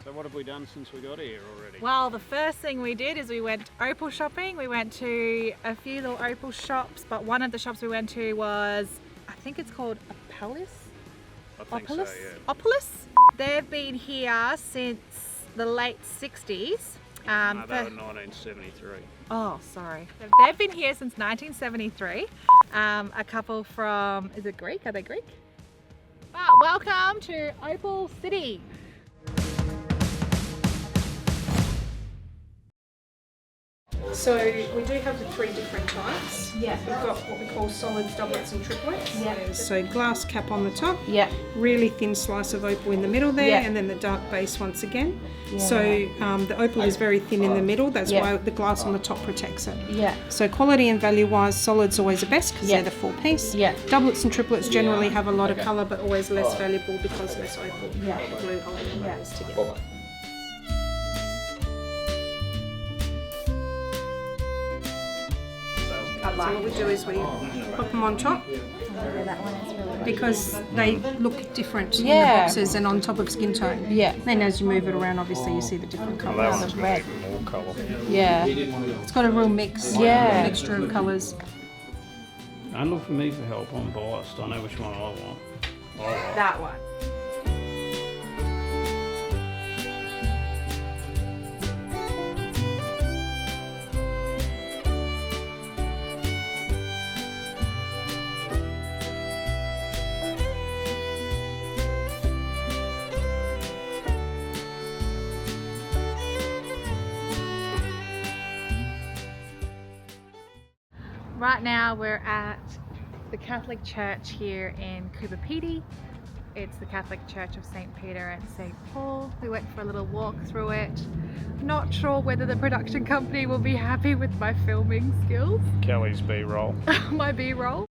So what have we done since we got here already? Well, the first thing we did is we went opal shopping. We went to a few little opal shops, but one of the shops we went to was, I think it's called Opalis? I think so, yeah. Opalis? They've been here since the late 60s. No, they were 1973. Oh, sorry. They've been here since 1973. A couple from, is it Greek? Are they Greek? But welcome to Opal City. So we do have the 3 different types. Yeah. We've got what we call solids, doublets and triplets. Yeah. So glass cap on the top. Yeah. Really thin slice of opal in the middle there, Yeah. and then the dark base once again. Yeah. So the opal is very thin in the middle. That's Yeah. why the glass on the top protects it. Yeah. So quality and value wise, solids always the best because Yeah. they're the full piece. Yeah. Doublets and triplets generally have a lot of colour, but always less valuable because less opal. Yeah. Glue holding those together. So what we do is we pop them on top because they look different in the Yeah. boxes and on top of skin tone. Yeah. Then as you move it around, obviously you see the different That colours. one's got even more colour. Yeah. It's got a real mix, Yeah. mixture of colours. Don't look for me for help, I'm biased. I know which one I want. That one. Right now we're at the Catholic Church here in Coober Pedy. It's the Catholic Church of St. Peter and St. Paul. We went for a little walk through it. Not sure whether the production company will be happy with my filming skills. Kelly's B-roll. My B-roll.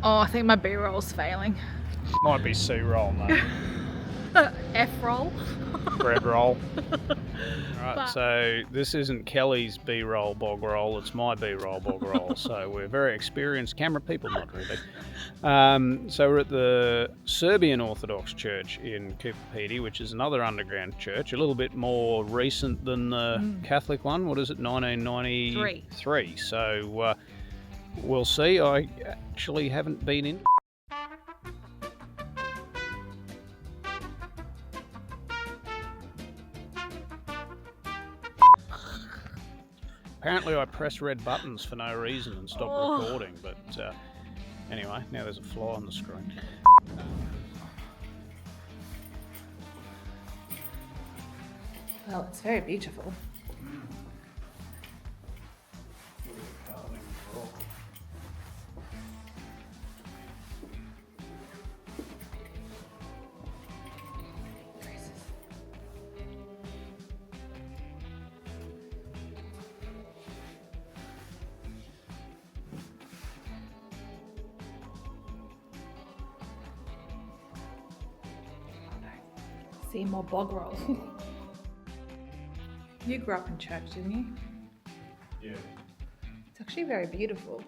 Oh, I think my B-roll's failing. Might be C-roll, mate. F-roll. Bread roll. Alright, But- so this isn't Kelly's B-roll bog roll, it's my B-roll bog roll. So we're very experienced camera people, not really. So we're at the Serbian Orthodox Church in Coober Pedy, which is another underground church, a little bit more recent than the Catholic one. What is it, 1993? So we'll see. I actually haven't been in. Apparently I press red buttons for no reason and stopped recording, but anyway, now there's a fly on the screen. Well, it's very beautiful. See more bog roll. You grew up in church, didn't you? Yeah. It's actually very beautiful.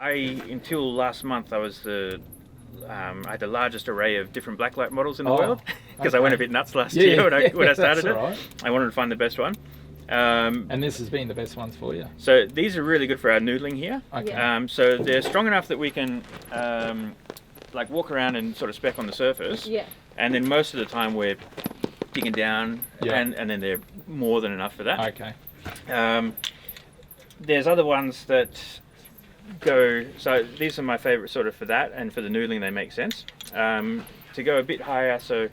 Until last month, I had the largest array of different blacklight models in the world because I went a bit nuts last year when I started it. Right. I wanted to find the best one. And this has been the best ones for you. So these are really good for our noodling here. Okay. So they're strong enough that we can like walk around and sort of speck on the surface. Yeah. And then most of the time we're digging down, and then they're more than enough for that. Okay. There's other ones that go, so these are my favourite sort of for that, and for the noodling they make sense. To go a bit higher, so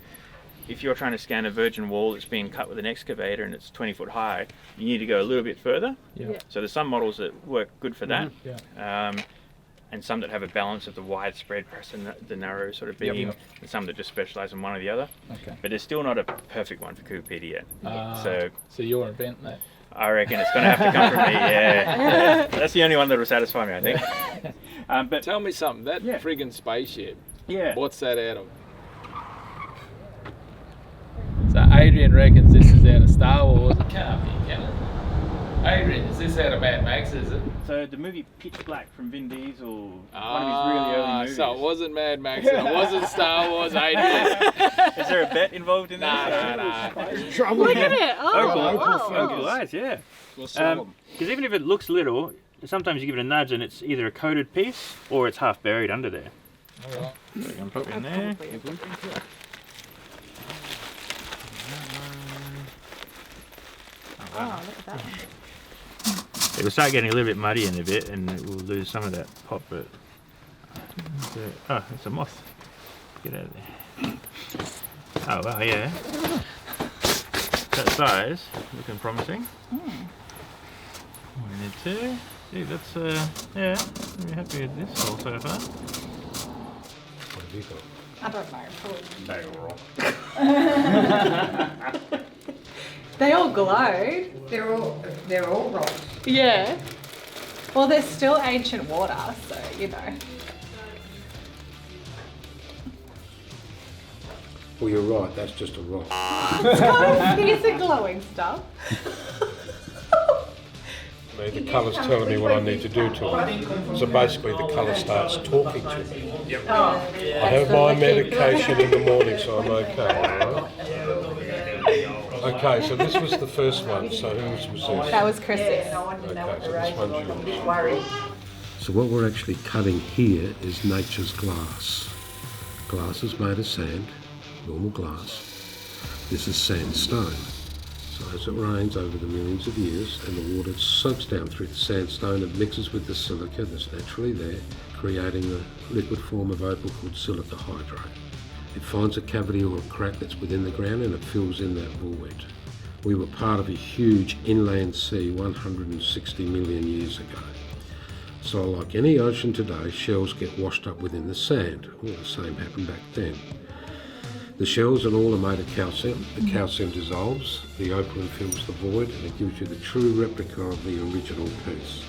if you're trying to scan a virgin wall that's being cut with an excavator and it's 20 foot high, you need to go a little bit further. Yeah. So there's some models that work good for that. Yeah. And some that have a balance of the wide spread press and the narrow sort of beam, and some that just specialise in one or the other. Okay. But there's still not a perfect one for Coober Pedy yet. So you're inventing that. I reckon it's going to have to come from me, yeah. That's the only one that will satisfy me, I think. But tell me something, that friggin' spaceship, what's that out of? So Adrian reckons this is out of Star Wars. It can't be, can it? Adrian, is this out of Mad Max, is it? So the movie Pitch Black from Vin Diesel, one of his really early movies. So it wasn't Mad Max, and it wasn't Star Wars, Adrian. Is there a bet involved in that? No. Look at it. Opal eyes, yeah. Because even if it looks little, sometimes you give it a nudge and it's either a coated piece or it's half buried under there. All right. So you can put it in there. Oh, look at that one. It'll start getting a little bit muddy in a bit and it will lose some of that pop, but... Oh, it's a moth. Get out of there. Oh, wow, yeah. That size, looking promising. One and two. See, that's, yeah, I'm happy with this haul so far. What have you got? I don't know. Bag of rock. They all glowed. They're all rock. Yeah. Well, there's still ancient water, so you know. Well, you're right, that's just a rock. It's got a piece of glowing stuff. The colour's telling me what I need to do to it. So basically the colour starts talking to me. I have my medication in the morning, so I'm okay, alright? Okay, so this was the first one, so whose was this? That was Chris's. Okay, so this one's yours. So what we're actually cutting here is nature's glass. Glass is made of sand, normal glass. This is sandstone. So as it rains over the millions of years and the water soaks down through the sandstone and mixes with the silica that's naturally there, creating the liquid form of opal called silica hydrate. It finds a cavity or a crack that's within the ground and it fills in that void. We were part of a huge inland sea 160 million years ago. So like any ocean today, shells get washed up within the sand. Well, the same happened back then. The shells and all are made of calcium. The calcium dissolves, the opaline fills the void, and it gives you the true replica of the original piece.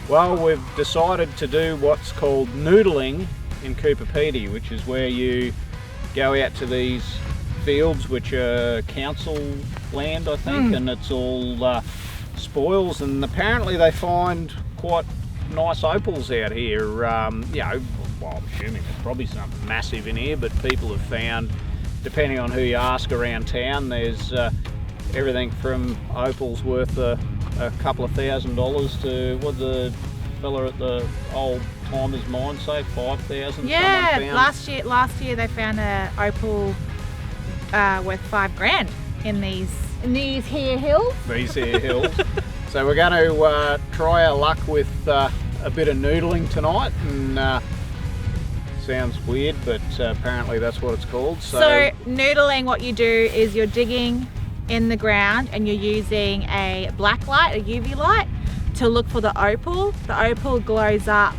Well, we've decided to do what's called noodling in Coober Pedy, which is where you go out to these fields which are council land, I think, and it's all spoils, and apparently they find quite nice opals out here. You know, well, I'm assuming there's probably something massive in here, but people have found, depending on who you ask around town, there's everything from opals worth a couple of $1,000s to what the fella at the old timers mine say, 5,000. Yeah, last year they found a opal worth $5,000 in these here hills. These here hills. So we're going to try our luck with a bit of noodling tonight, and sounds weird, but apparently that's what it's called. So noodling, what you do is you're digging in the ground and you're using a black light, a UV light, to look for the opal. The opal glows up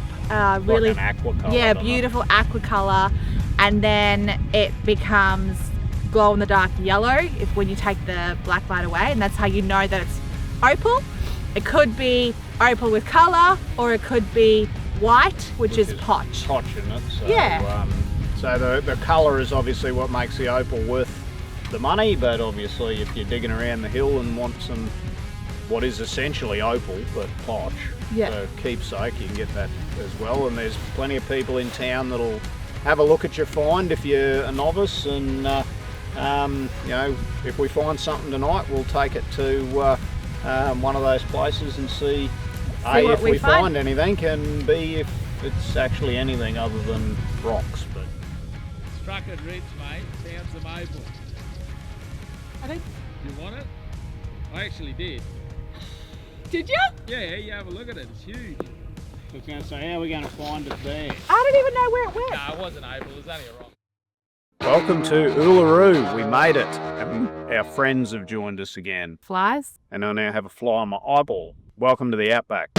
really, like an aqua colour, yeah, beautiful aqua color, and then it becomes glow in the dark yellow when you take the black light away, and that's how you know that it's opal. It could be opal with color, or it could be white, which is potch. Potch in it. So, yeah. So the colour is obviously what makes the opal worth the money, but obviously if you're digging around the hill and want some what is essentially opal but potch, yeah, so keepsake, you can get that as well. And there's plenty of people in town that'll have a look at your find if you're a novice, and you know, if we find something tonight, we'll take it to one of those places and see A, if we find anything, and B, if it's actually anything other than rocks. But Struck it rich, mate. Found some opal. I think. You want it? I actually did. Did you? Yeah, you have a look at it. It's huge. I was going to say, how are we going to find it there? I don't even know where it went. No, it wasn't opal. It was only a rock. Welcome to Uluru. We made it. And our friends have joined us again. Flies? And I now have a fly on my eyeball. Welcome to the Outback.